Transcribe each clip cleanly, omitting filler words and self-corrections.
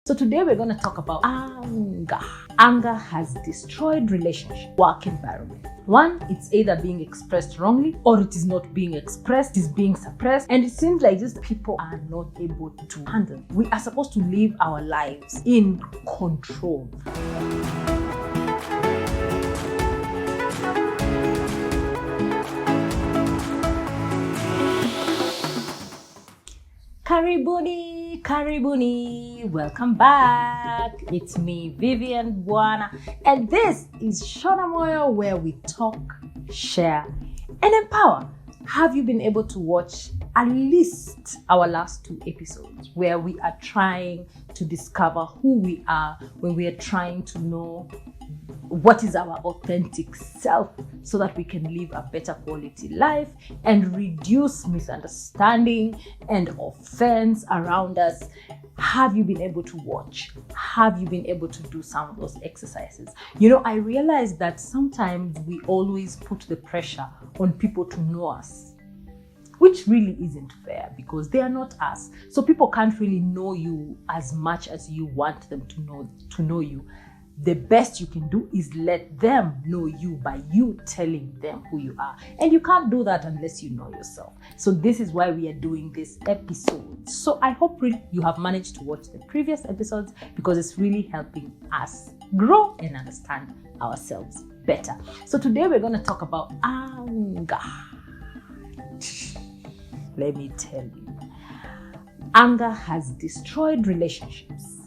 So today we're going to talk about anger. Anger has destroyed relationship, work environment. One, it's either being expressed wrongly or it is not being expressed, it is being suppressed, and it seems like just people are not able to handle. We are supposed to live our lives in control. Karibuni, welcome back. It's me, Vivian Buana, and this is Shonamoyo, where we talk, share, and empower. Have you been able to watch at least our last 2 episodes where we are trying to discover who we are, where we are trying to know what is our authentic self so that we can live a better quality life and reduce misunderstanding and offense around us? Have you been able to watch? Have you been able to do some of those exercises? I realize that sometimes we always put the pressure on people to know us, which really isn't fair because they are not us. So people can't really know you as much as you want them to know you. The best you can do is let them know you by you telling them who you are. And you can't do that unless you know yourself. So this is why we are doing this episode. So I hope you have managed to watch the previous episodes because it's really helping us grow and understand ourselves better. So today we're going to talk about anger. Let me tell you, anger has destroyed relationships.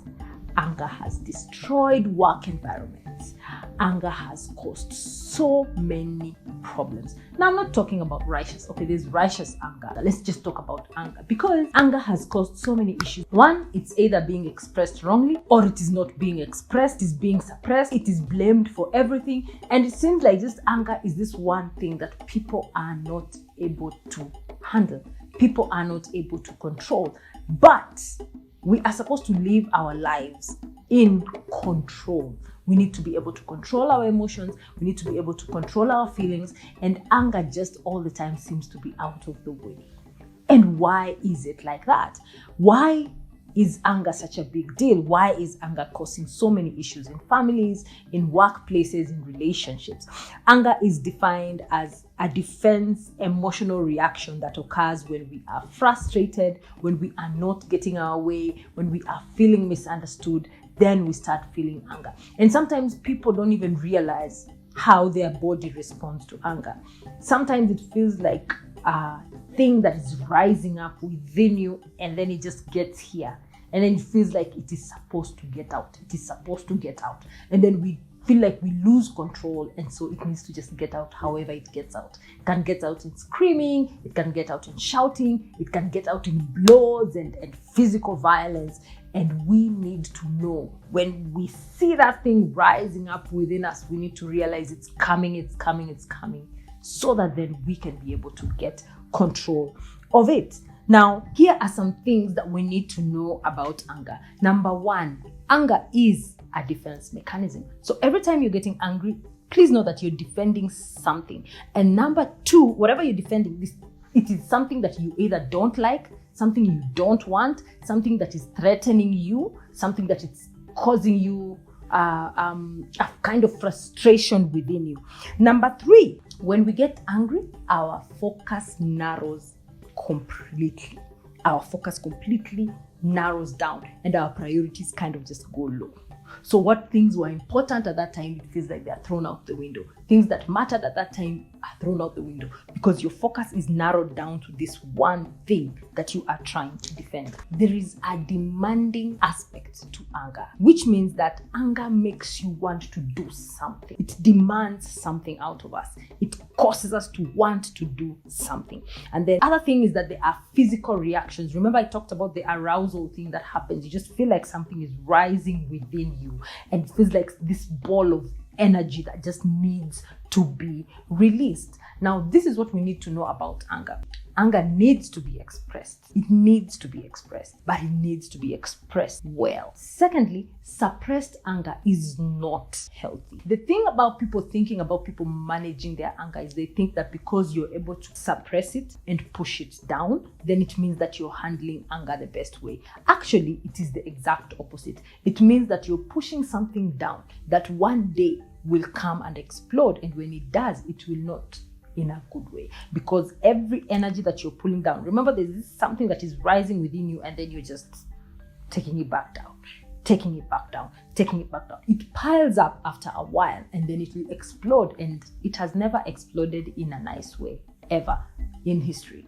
Anger has destroyed work environments. Anger has caused so many problems. Now, I'm not talking about righteous. Okay, there's righteous anger. Let's just talk about anger because anger has caused so many issues. One, it's either being expressed wrongly or it is not being expressed, it is being suppressed, it is blamed for everything. And it seems like just anger is this one thing that people are not able to handle. People are not able to control. But we are supposed to live our lives in control. We need to be able to control our emotions. We need to be able to control our feelings. And anger just all the time seems to be out of the way. And why is it like that? Why is anger such a big deal? Why is anger causing so many issues in families, in workplaces, in relationships? Anger is defined as a defense emotional reaction that occurs when we are frustrated, when we are not getting our way, when we are feeling misunderstood, then we start feeling anger. And sometimes people don't even realize how their body responds to anger. Sometimes it feels like a thing that is rising up within you and then it just gets here. And then it feels like it is supposed to get out. It is supposed to get out. And then we feel like we lose control. And so it needs to just get out however it gets out. It can get out in screaming. It can get out in shouting. It can get out in blows and physical violence. And we need to know when we see that thing rising up within us, we need to realize it's coming, so that then we can be able to get control of it. Now, here are some things that we need to know about anger. Number 1, anger is a defense mechanism. So every time you're getting angry, please know that you're defending something. And number 2, whatever you're defending, it is something that you either don't like, something you don't want, something that is threatening you, something that is causing you a kind of frustration within you. Number 3, when we get angry, our focus narrows completely. Our focus completely narrows down and our priorities kind of just go low. So what things were important at that time, it feels like they are thrown out the window. Things that mattered at that time are thrown out the window because your focus is narrowed down to this one thing that you are trying to defend. There is a demanding aspect to anger, which means that anger makes you want to do something. It demands something out of us. It causes us to want to do something. And the other thing is that there are physical reactions. Remember I talked about the arousal thing that happens. You just feel like something is rising within you and it feels like this ball of energy that just needs to be released. Now, this is what we need to know about anger. Anger needs to be expressed. It needs to be expressed, but it needs to be expressed well. Secondly, suppressed anger is not healthy. The thing about people thinking about people managing their anger is they think that because you're able to suppress it and push it down, then it means that you're handling anger the best way. Actually, it is the exact opposite. It means that you're pushing something down that one day will come and explode, and when it does, it will not in a good way, because every energy that you're pulling down, remember, there's something that is rising within you, and then you're just taking it back down, taking it back down, taking it back down. It piles up after a while, and then it will explode, and it has never exploded in a nice way ever in history.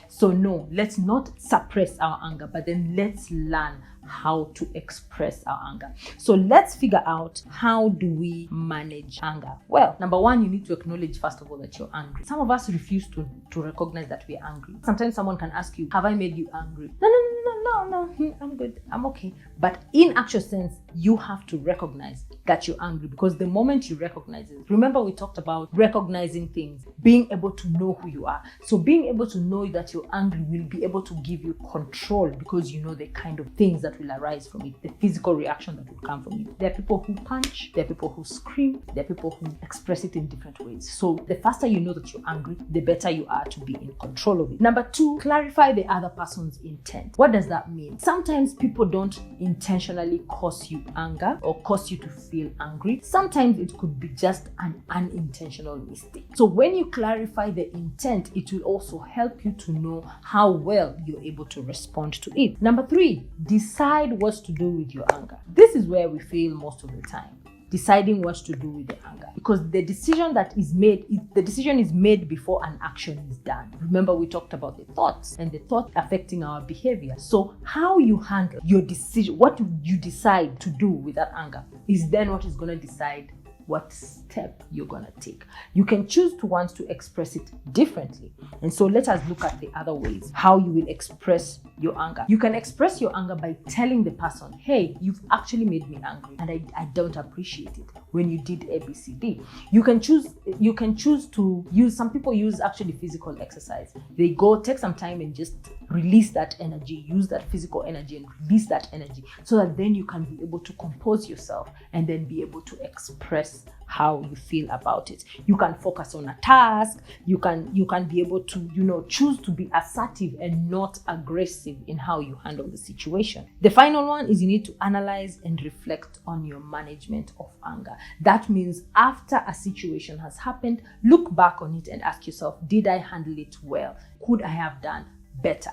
So no, let's not suppress our anger, but then let's learn how to express our anger. So let's figure out, how do we manage anger? Well, number one, you need to acknowledge first of all that you're angry. Some of us refuse to recognize that we're angry. Sometimes someone can ask you, have I made you angry? No, I'm good, I'm okay. But in actual sense, you have to recognize that you're angry, because the moment you recognize it, remember we talked about recognizing things, being able to know who you are. So being able to know that you're angry will be able to give you control, because you know the kind of things that will arise from it, the physical reaction that will come from it. There are people who punch, there are people who scream, there are people who express it in different ways. So the faster you know that you're angry, the better you are to be in control of it. Number two, clarify the other person's intent. What does that mean? Sometimes people don't intentionally cause you anger or cause you to feel angry. Sometimes it could be just an unintentional mistake. So when you clarify the intent, it will also help you to know how well you're able to respond to it. Number three, decide what to do with your anger. This is where we fail most of the time, deciding what to do with the anger, because the decision that is made, the decision is made before an action is done. Remember, we talked about the thoughts and the thought affecting our behavior. So how you handle your decision, what you decide to do with that anger, is then what is going to decide what step you're going to take. You can choose to want to express it differently. And so let us look at the other ways how you will express your anger. You can express your anger by telling the person, hey, you've actually made me angry and I don't appreciate it when you did ABCD. You can choose to use, some people use actually physical exercise. They go take some time and just release that energy, use that physical energy and release that energy, so that then you can be able to compose yourself and then be able to express how you feel about it. You can focus on a task. You can be able to, choose to be assertive and not aggressive in how you handle the situation. The final one is you need to analyze and reflect on your management of anger. That means after a situation has happened, look back on it and ask yourself, did I handle it well? Could I have done better?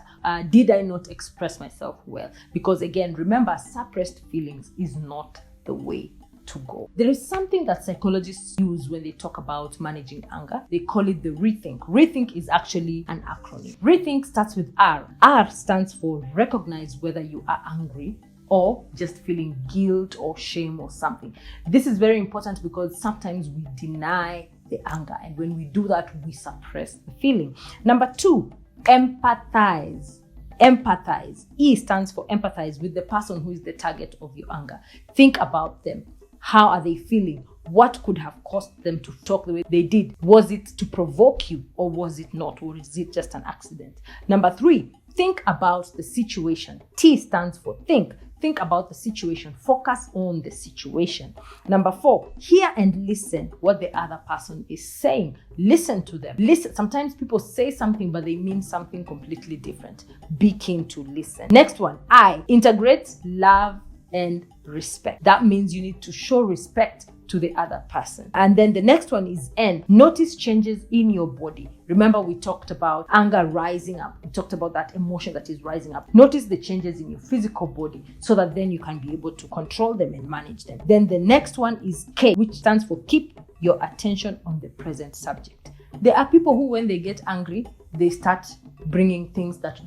Did I not express myself well? Because again, remember, suppressed feelings is not the way to go. There is something that psychologists use when they talk about managing anger. They call it the RETHINK. RETHINK is actually an acronym. RETHINK starts with R. R stands for recognize whether you are angry or just feeling guilt or shame or something. This is very important because sometimes we deny the anger, and when we do that, we suppress the feeling. Number two, empathize. Empathize. E stands for empathize with the person who is the target of your anger. Think about them. How are they feeling? What could have caused them to talk the way they did? Was it to provoke you, or was it not? Or is it just an accident? Number three, think about the situation. T stands for think. Think about the situation. Focus on the situation. Number four, hear and listen what the other person is saying. Listen to them. Listen. Sometimes people say something, but they mean something completely different. Be keen to listen. Next one, I. Integrate, love, and respect. That means you need to show respect to the other person. And then the next one is N. Notice changes in your body. Remember, we talked about anger rising up. We talked about that emotion that is rising up. Notice the changes in your physical body so that then you can be able to control them and manage them. Then the next one is K, which stands for keep your attention on the present subject. There are people who, when they get angry, they start bringing things that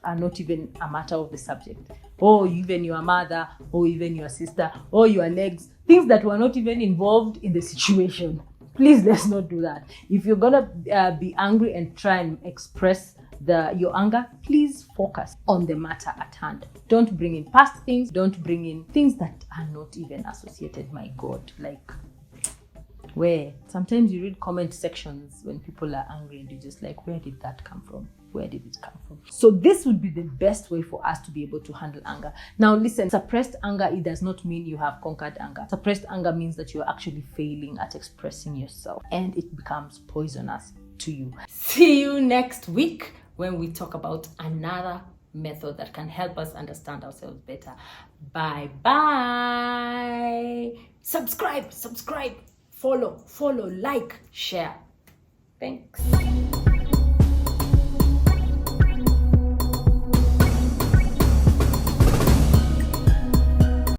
are not even a matter of the subject. Or even your mother, or even your sister, or your legs, things that were not even involved in the situation. Please, let's not do that. If you're gonna be angry and try and express your anger, please focus on the matter at hand. Don't bring in past things. Don't bring in things that are not even associated. My God, like, Where sometimes you read comment sections when people are angry and you're just like, where did that come from? Where did it come from? So this would be the best way for us to be able to handle anger. Now listen, suppressed anger, it does not mean you have conquered anger. Suppressed anger means that you're actually failing at expressing yourself, and it becomes poisonous to you. See you next week when we talk about another method that can help us understand ourselves better. Bye bye. Subscribe, follow, like, share. Thanks.